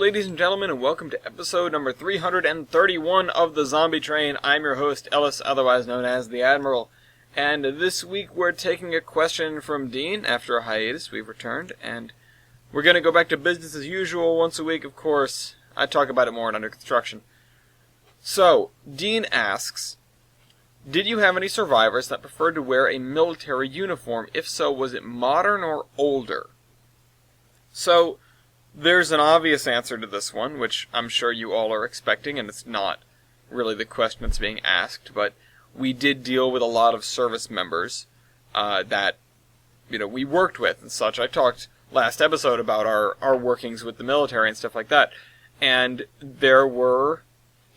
ladies and gentlemen, and welcome to episode number 331 of the Zombie Train. I'm your host, Ellis, otherwise known as the Admiral. And this week we're taking a question from Dean. After a hiatus, we've returned, and we're going to go back to business as usual once a week, of course. I talk about it more in Under Construction. So, Dean asks, did you have any survivors that preferred to wear a military uniform? If so, was it modern or older? So, there's an obvious answer to this one, which I'm sure you all are expecting, and it's not really the question that's being asked, but we did deal with a lot of service members that, we worked with and such. I talked last episode about our workings with the military and stuff like that, and there were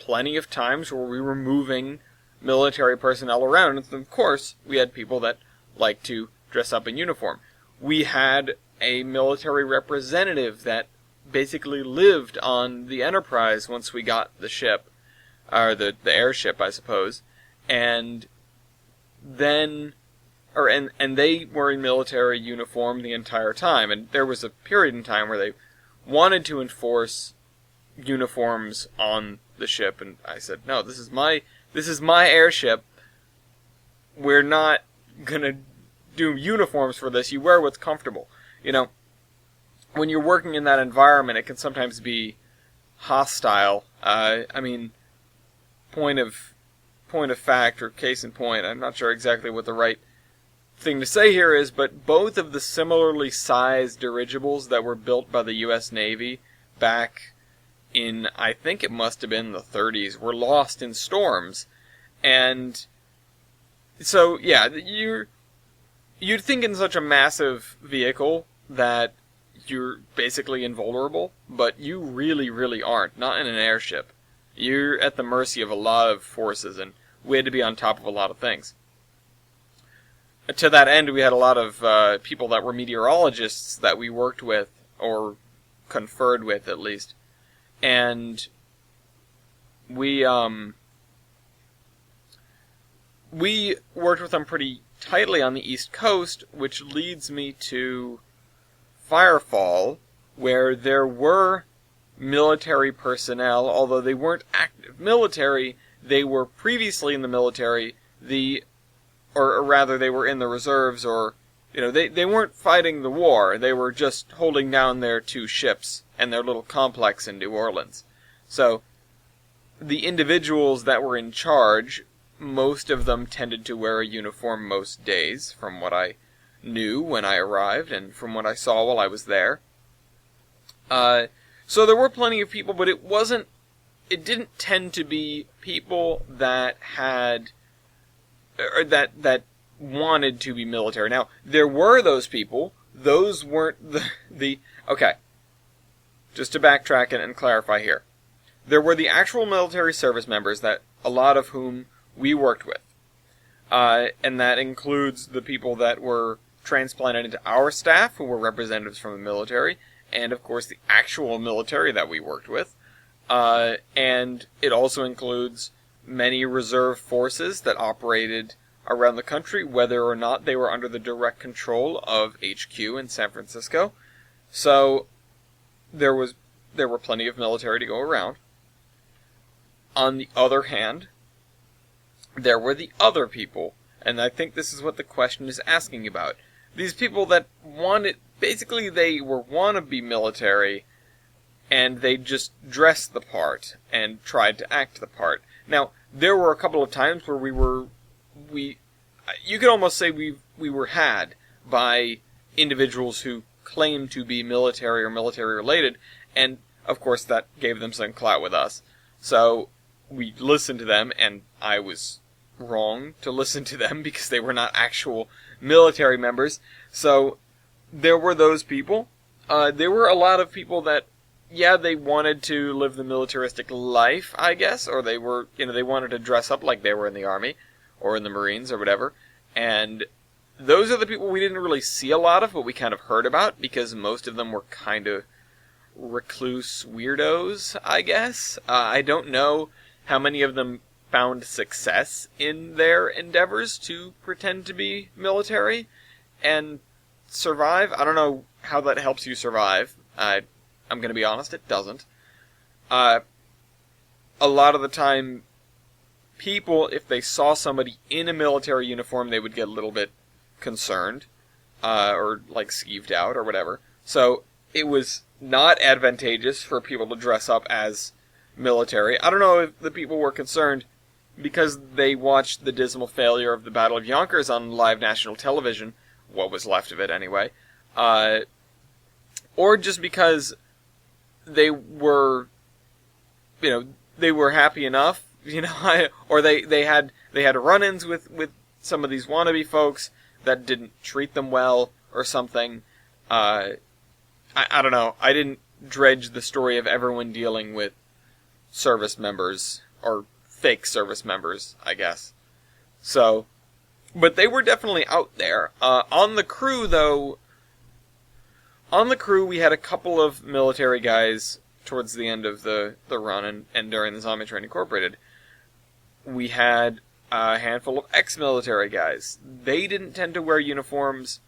plenty of times where we were moving military personnel around, and of course, we had people that liked to dress up in uniform. We had a military representative that basically lived on the Enterprise once we got the ship, or the airship, I suppose, and then, and they were in military uniform the entire time, and there was a period in time where they wanted to enforce uniforms on the ship, and I said, no, this is my airship. We're not gonna do uniforms for this. You wear what's comfortable. When you're working in that environment, it can sometimes be hostile. Point of fact, or case in point, I'm not sure exactly what the right thing to say here is, but both of the similarly sized dirigibles that were built by the U.S. Navy back in, I think it must have been the 30s, were lost in storms. And so, yeah, you'd think in such a massive vehicle that you're basically invulnerable, but you really, really aren't. Not in an airship. You're at the mercy of a lot of forces, and we had to be on top of a lot of things. To that end, we had a lot of people that were meteorologists that we worked with, or conferred with at least, and we worked with them pretty tightly on the East Coast, which leads me to Firefall, where there were military personnel, although they weren't active military. They were previously in the military, or rather they were in the reserves, or, they weren't fighting the war, they were just holding down their two ships and their little complex in New Orleans. So, the individuals that were in charge, most of them tended to wear a uniform most days, from what I knew when I arrived, and from what I saw while I was there. So there were plenty of people, but it didn't tend to be people that had, or that wanted to be military. Now, there were those people. Those weren't okay. Just to backtrack and clarify here. There were the actual military service members, that a lot of whom we worked with. And that includes the people that were transplanted into our staff, who were representatives from the military, and of course the actual military that we worked with. And it also includes many reserve forces that operated around the country, whether or not they were under the direct control of HQ in San Francisco. So there were plenty of military to go around. On the other hand, there were the other people, and I think this is what the question is asking about. These people that basically they were wannabe military, and they just dressed the part, and tried to act the part. Now, there were a couple of times where you could almost say we were had by individuals who claimed to be military or military related, and of course that gave them some clout with us. So, we listened to them, and I was wrong to listen to them because they were not actual military members. So there were those people. There were a lot of people that, they wanted to live the militaristic life, I guess, or they were, they wanted to dress up like they were in the Army or in the Marines or whatever. And those are the people we didn't really see a lot of, but we kind of heard about, because most of them were kind of recluse weirdos, I guess. I don't know how many of them found success in their endeavors to pretend to be military and survive. I don't know how that helps you survive. I'm going to be honest, it doesn't. a lot of the time, people, if they saw somebody in a military uniform, they would get a little bit concerned, or like skeeved out or whatever. So it was not advantageous for people to dress up as military. I don't know if the people were concerned because they watched the dismal failure of the Battle of Yonkers on live national television, what was left of it anyway, or just because they were, they were happy enough, or they had run-ins with some of these wannabe folks that didn't treat them well or something. I don't know. I didn't dredge the story of everyone dealing with service members, or fake service members, I guess. So, but they were definitely out there. On the crew, though, we had a couple of military guys towards the end of the run and during the Zombie Train Incorporated. We had a handful of ex-military guys. They didn't tend to wear uniforms,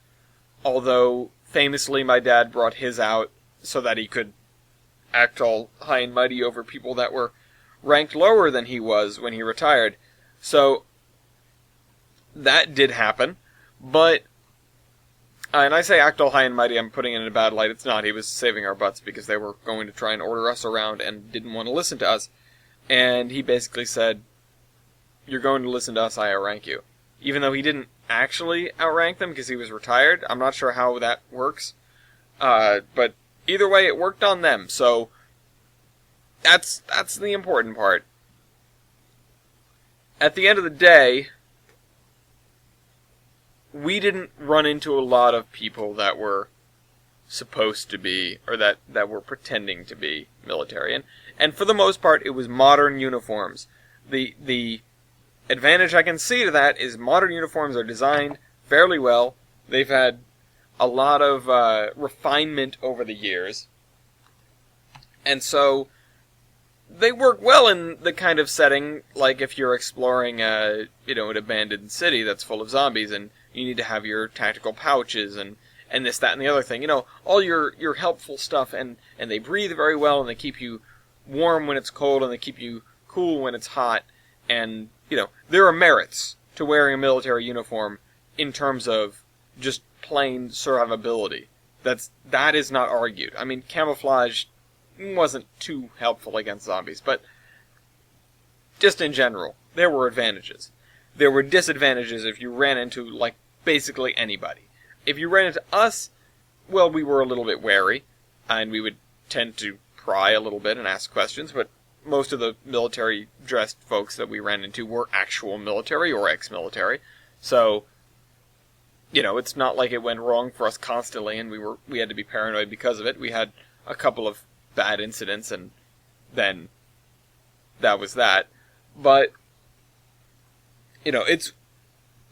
although famously my dad brought his out so that he could act all high and mighty over people that were ranked lower than he was when he retired. So that did happen, but and I say act all high and mighty, I'm putting it in a bad light. It's not. He was saving our butts because they were going to try and order us around and didn't want to listen to us. And he basically said, "You're going to listen to us, I outrank you." Even though he didn't actually outrank them because he was retired. I'm not sure how that works. But either way, it worked on them. So that's the important part. At the end of the day, we didn't run into a lot of people that were supposed to be, or that were pretending to be military. And for the most part, it was modern uniforms. The advantage I can see to that is modern uniforms are designed fairly well. They've had a lot of refinement over the years. And so they work well in the kind of setting, like if you're exploring an abandoned city that's full of zombies and you need to have your tactical pouches and this, that, and the other thing. All your helpful stuff, and they breathe very well, and they keep you warm when it's cold, and they keep you cool when it's hot. And, there are merits to wearing a military uniform in terms of just plain survivability. That is not argued. I mean, camouflage wasn't too helpful against zombies, but just in general, there were advantages. There were disadvantages if you ran into, basically anybody. If you ran into us, well, we were a little bit wary, and we would tend to pry a little bit and ask questions, but most of the military-dressed folks that we ran into were actual military or ex-military, so, it's not like it went wrong for us constantly, and we had to be paranoid because of it. We had a couple of bad incidents, and then that was that. But it's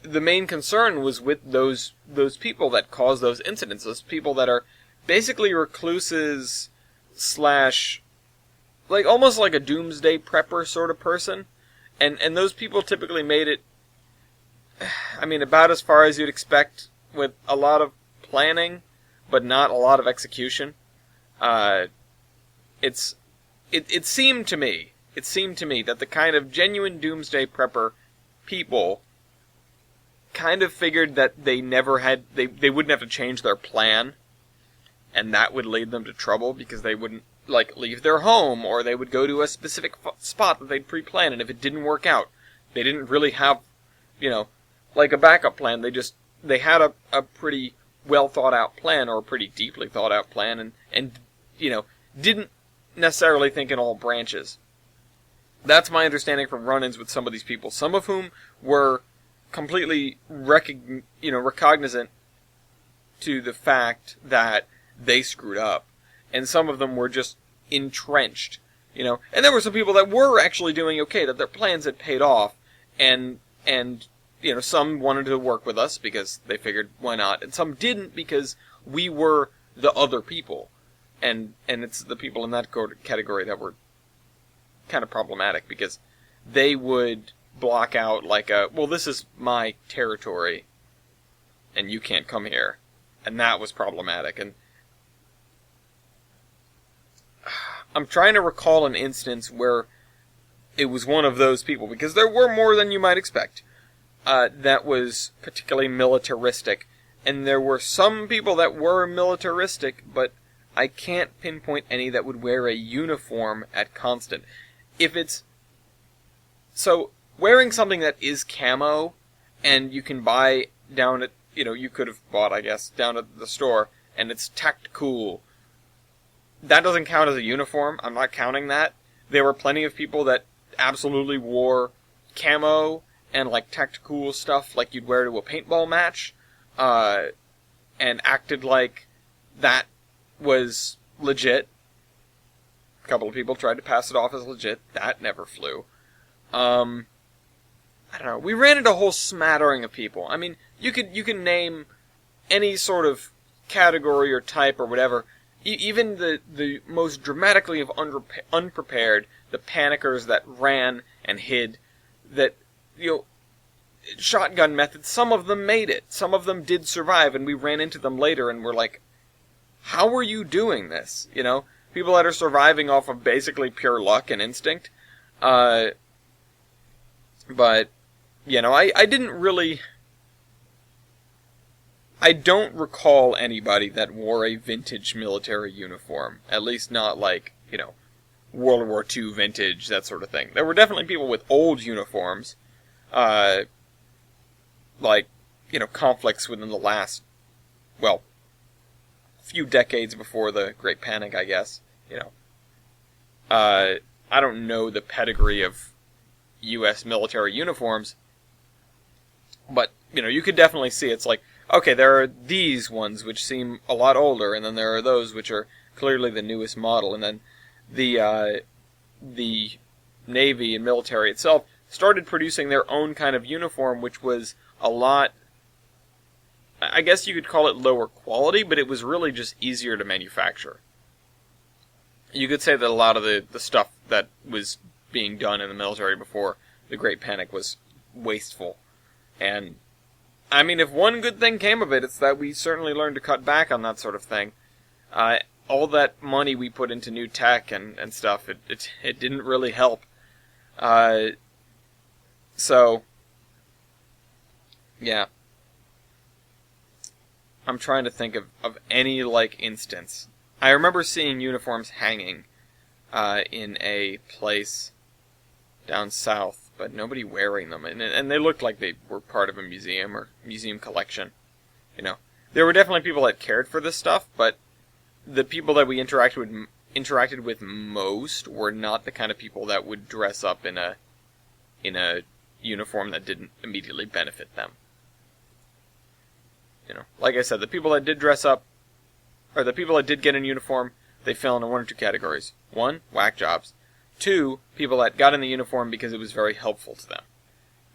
the main concern was with those people that cause those incidents, those people that are basically recluses / almost like a doomsday prepper sort of person, and those people typically made it, about as far as you'd expect, with a lot of planning, but not a lot of execution. It seemed to me that the kind of genuine doomsday prepper people kind of figured that they wouldn't have to change their plan, and that would lead them to trouble because they wouldn't leave their home, or they would go to a specific spot that they'd pre-planned, and if it didn't work out, they didn't really have, a backup plan. They had a pretty well thought out plan, or a pretty deeply thought out plan, and didn't necessarily think in all branches. That's my understanding from run-ins with some of these people, some of whom were completely recognizant to the fact that they screwed up, and some of them were just entrenched, and there were some people that were actually doing okay, that their plans had paid off, and some wanted to work with us because they figured why not, and some didn't because we were the other people, and it's the people in that category that were kind of problematic because they would block out this is my territory and you can't come here, and that was problematic. And I'm trying to recall an instance where it was one of those people, because there were more than you might expect, that was particularly militaristic. And there were some people that were militaristic, but I can't pinpoint any that would wear a uniform at constant. If it's... So, wearing something that is camo, and you can buy down at, you could have bought, I guess, down at the store, and it's tactical. That doesn't count as a uniform. I'm not counting that. There were plenty of people that absolutely wore camo and, like, tactical stuff like you'd wear to a paintball match, and acted like that was legit. A couple of people tried to pass it off as legit. That never flew. I don't know. We ran into a whole smattering of people. I mean, you can name any sort of category or type or whatever. Even the most dramatically of unprepared, the panickers that ran and hid, that, shotgun methods, some of them made it. Some of them did survive, and we ran into them later and were like, how are you doing this? People that are surviving off of basically pure luck and instinct. But, I didn't really... I don't recall anybody that wore a vintage military uniform. At least not like, World War II vintage, that sort of thing. There were definitely people with old uniforms. Conflicts within the last, few decades before the Great Panic, I guess. I don't know the pedigree of U.S. military uniforms, but, you could definitely see it's like, okay, there are these ones which seem a lot older, and then there are those which are clearly the newest model, and then the Navy and military itself started producing their own kind of uniform, which was a lot, I guess you could call it lower quality, but it was really just easier to manufacture. You could say that a lot of the stuff that was being done in the military before the Great Panic was wasteful. And, I mean, if one good thing came of it, it's that we certainly learned to cut back on that sort of thing. All that money we put into new tech and stuff, it didn't really help. So, yeah. I'm trying to think of any, instance. I remember seeing uniforms hanging in a place down south, but nobody wearing them. And they looked like they were part of a museum or museum collection. There were definitely people that cared for this stuff, but the people that we interacted with most were not the kind of people that would dress up in a uniform that didn't immediately benefit them. Like I said, the people that did dress up, or the people that did get in uniform, they fell into one or two categories. 1, whack jobs. 2, people that got in the uniform because it was very helpful to them.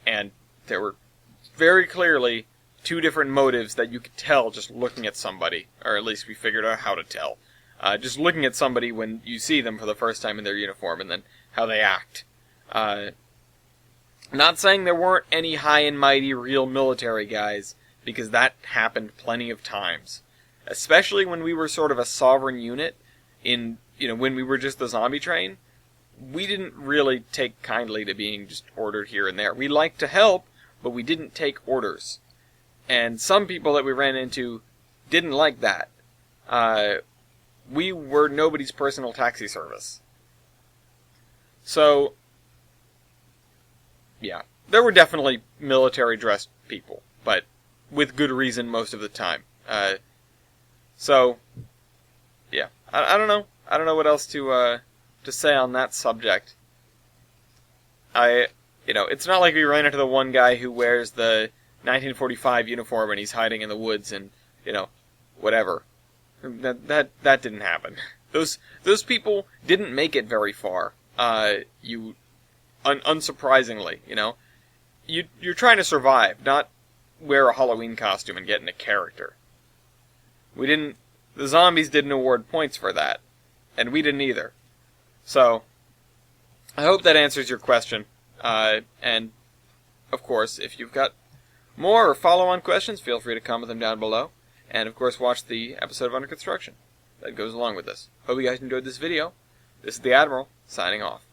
And there were very clearly 2 different motives that you could tell just looking at somebody, or at least we figured out how to tell. Just looking at somebody when you see them for the first time in their uniform, and then how they act. Not saying there weren't any high and mighty real military guys, because that happened plenty of times. Especially when we were sort of a sovereign unit, when we were just the zombie train, we didn't really take kindly to being just ordered here and there. We liked to help, but we didn't take orders. And some people that we ran into didn't like that. We were nobody's personal taxi service. So, yeah, there were definitely military-dressed people, but with good reason most of the time. So, yeah, I don't know. I don't know what else to say on that subject. It's not like we ran into the one guy who wears the 1945 uniform and he's hiding in the woods and, whatever. That didn't happen. Those people didn't make it very far. Unsurprisingly, you're trying to survive, not wear a Halloween costume and get into character. The zombies didn't award points for that, and we didn't either. So, I hope that answers your question, and, of course, if you've got more or follow-on questions, feel free to comment them down below, and, of course, watch the episode of Under Construction that goes along with this. Hope you guys enjoyed this video. This is the Admiral, signing off.